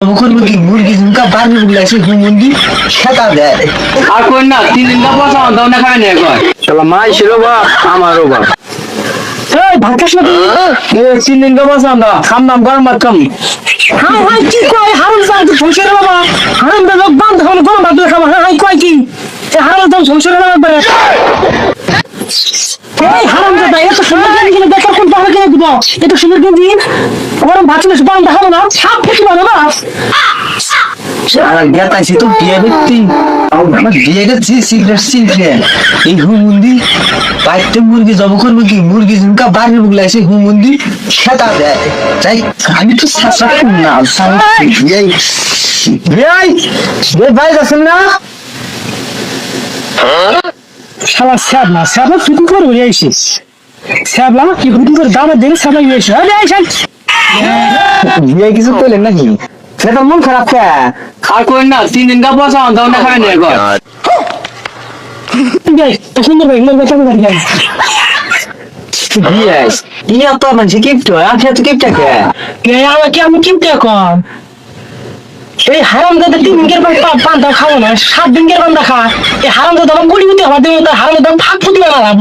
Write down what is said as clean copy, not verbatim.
মুখের মুরগি ঝুমকা বাড়ি বুলাইছে হুমুন্দি সেটা দেয় আর কই না 3 দিন পর দাও না খাবে না কয় শালা মাই ছিল বাপ আমারও বাপ এই ভাকাস না তুই 3 দিন পর দাও খাম নাম গরম ভাত খাম হাই হাই কি কয় হারাম জান তুই সংসারে বাবা হারাম দা লোক বান্ধ হল গরম ভাত খাবা হাই কয় কি এ হারাম দাম সংসারে বাবা বলে এই হারাম দাদা এত সুন্দর গেঞ্জি কিনে দেখো কোন পাহাড়ে কিনে দিব এত সুন্দর গেঞ্জি গরম ভাত না গরম দেখাবো না সাপ ফুটি না বাবা সারা গেতাইছি তো বিয়ে করতে আমার বিয়ে করছি সিগারেট সিগারেট এই হুমুন্দি বাইতে মুরগি জব করবো কি মুরগি ঝুমকা বাড়ি বুলাইছে হুমুন্দি সেটা দেয় তাই আমি তো শাসা না ভাই আছেন না শালা স্যাব না ফুটি করে উড়ে আইছিস স্যাবলা কি ফুটি করে দাম দেন সবাই এসে আরে আইছেন বিয়ে কিছু করলেন নাকি সেটা মন খারাপ কে আর কই না 3 দিন পর দাও না খাবে না কয় ভাই তো সুন্দর ভাই মন কথা বলি যাই বিয়ে ইয়া তো মানে কিপটো আছে তো কিপটা কে কে আমাকে আমি কিনতে কম এই হারাম দাদা 3 দিনের পান্তা খাও না 7 দিনের পান্তা খা এই হারাম দাদা আমার গড়ি হতে হবে হারাম দাদা ফাঁক ফুটি না লাভ